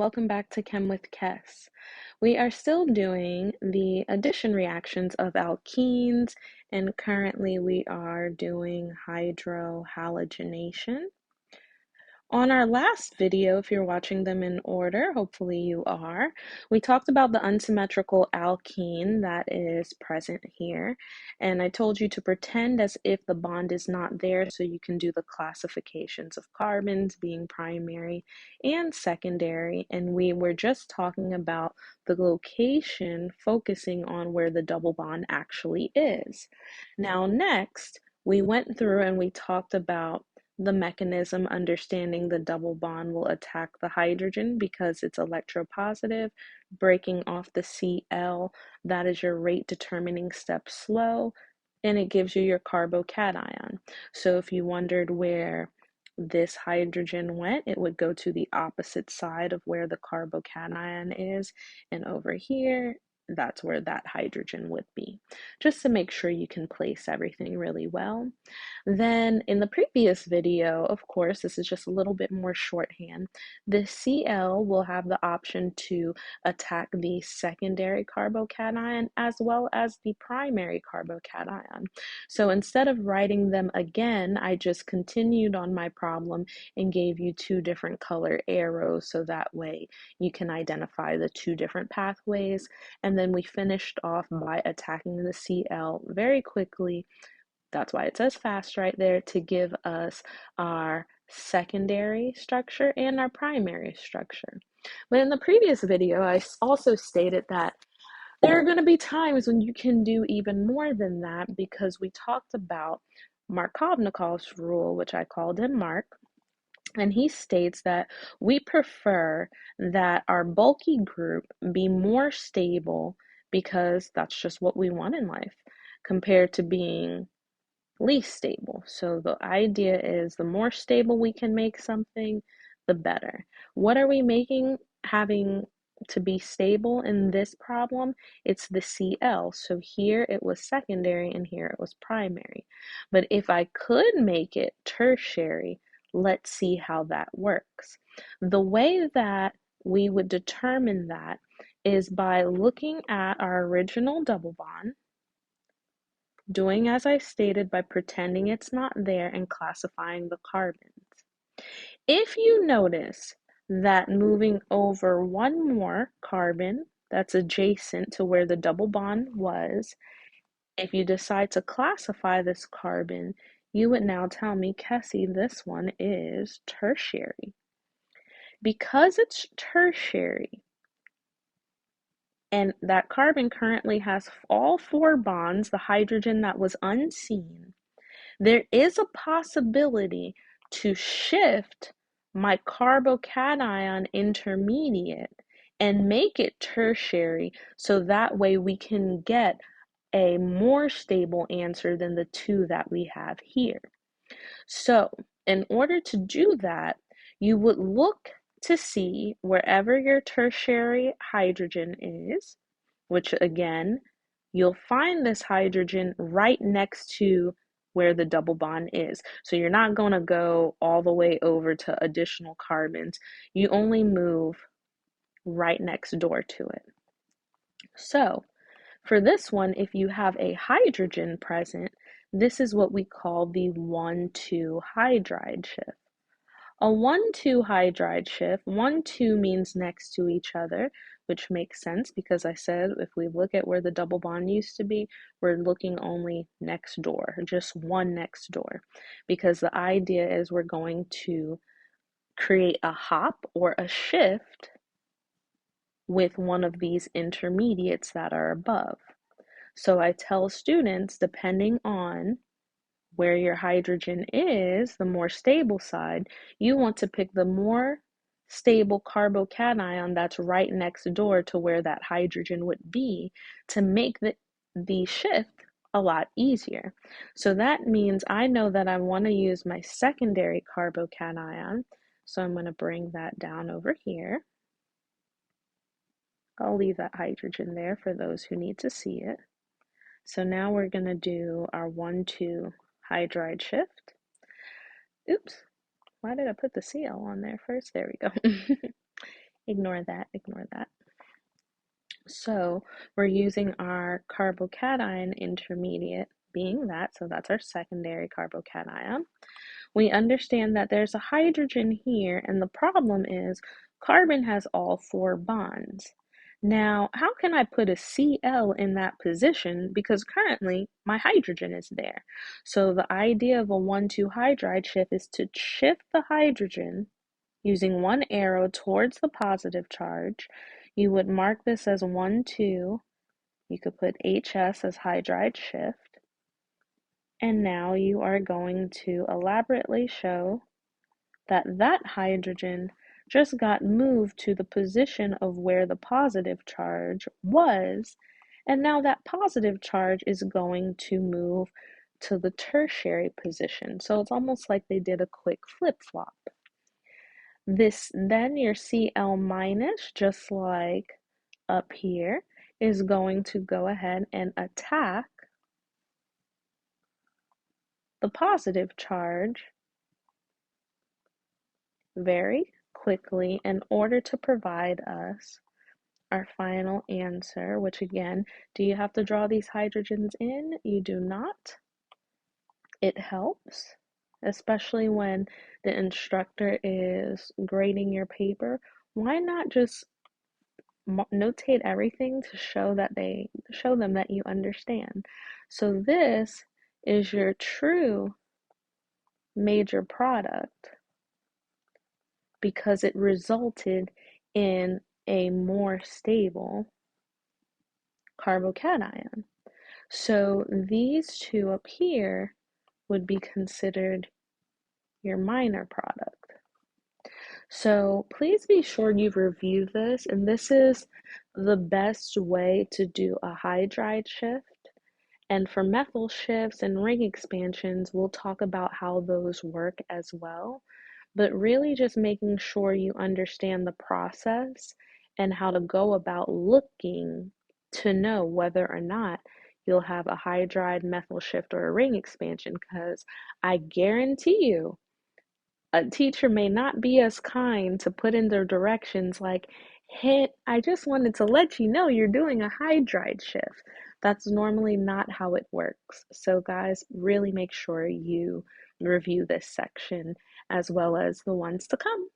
welcome back to KhemWithKess. We are still doing the addition reactions of alkenes, and currently we are doing hydrohalogenation. On our last video, if you're watching them in order, hopefully you are, we talked about the unsymmetrical alkene that is present here, and I told you to pretend as if the bond is not there so you can do the classifications of carbons being primary and secondary, and we were just talking about the location focusing on where the double bond actually is. Now next, we went through and we talked about the mechanism, understanding the double bond will attack the hydrogen because it's electropositive, breaking off the Cl. That is your rate determining step slow, and it gives you your carbocation. So if you wondered where this hydrogen went, it would go to the opposite side of where the carbocation is, and over here, that's where that hydrogen would be, just to make sure you can place everything really well. Then in the previous video, of course, this is just a little bit more shorthand, the Cl will have the option to attack the secondary carbocation as well as the primary carbocation. So instead of writing them again, I just continued on my problem and gave you two different color arrows so that way you can identify the two different pathways. And then we finished off by attacking the Cl very quickly. That's why it says fast right there, to give us our secondary structure and our primary structure. But in the previous video, I also stated that there are going to be times when you can do even more than that, because we talked about Markovnikov's rule, which I called him Mark, and he states that we prefer that our bulky group be more stable because that's just what we want in life, compared to being least stable. So the idea is the more stable we can make something, the better. What are we having to be stable in this problem? It's the Cl. So here it was secondary and here it was primary. But if I could make it tertiary, let's see how that works. The way that we would determine that is by looking at our original double bond, doing as I stated by pretending it's not there and classifying the carbons. If you notice that moving over one more carbon that's adjacent to where the double bond was, if you decide to classify this carbon, you would now tell me, Kessie, this one is tertiary. Because it's tertiary, and that carbon currently has all four bonds, the hydrogen that was unseen, there is a possibility to shift my carbocation intermediate and make it tertiary, so that way we can get a more stable answer than the two that we have here. So in order to do that, you would look to see wherever your tertiary hydrogen is, which again, you'll find this hydrogen right next to where the double bond is. So you're not going to go all the way over to additional carbons. You only move right next door to it. So for this one, if you have a hydrogen present, this is what we call the 1,2 hydride shift. A 1,2 hydride shift, 1,2 means next to each other, which makes sense because I said if we look at where the double bond used to be, we're looking only next door, just one next door, because the idea is we're going to create a hop or a shift with one of these intermediates that are above. So I tell students, depending on where your hydrogen is, the more stable side, you want to pick the more stable carbocation that's right next door to where that hydrogen would be, to make the shift a lot easier. So that means I know that I want to use my secondary carbocation, so I'm going to bring that down over here. I'll leave that hydrogen there for those who need to see it. So now we're going to do our 1,2 hydride shift. Oops, why did I put the Cl on there first? There we go. Ignore that, ignore that. So we're using our carbocation intermediate being that, so that's our secondary carbocation. We understand that there's a hydrogen here, and the problem is carbon has all 4 bonds. Now, how can I put a Cl in that position? Because currently my hydrogen is there. So the idea of a 1,2 hydride shift is to shift the hydrogen using one arrow towards the positive charge. You would mark this as 1, 2. You could put HS as hydride shift. And now you are going to elaborately show that that hydrogen just got moved to the position of where the positive charge was, and now that positive charge is going to move to the tertiary position. So it's almost like they did a quick flip-flop. This then your Cl minus, just like up here, is going to go ahead and attack the positive charge very quickly in order to provide us our final answer, which again, do you have to draw these hydrogens in? You do not. It helps, especially when the instructor is grading your paper. Why not just notate everything to show them that you understand? So this is your true major product because it resulted in a more stable carbocation. So these two up here would be considered your minor product. So please be sure you review this, and this is the best way to do a hydride shift. And for methyl shifts and ring expansions, we'll talk about how those work as well. But really just making sure you understand the process and how to go about looking to know whether or not you'll have a hydride, methyl shift, or a ring expansion, because I guarantee you a teacher may not be as kind to put in their directions like, hey, I just wanted to let you know you're doing a hydride shift. That's normally not how it works. So guys, really make sure you review this section as well as the ones to come.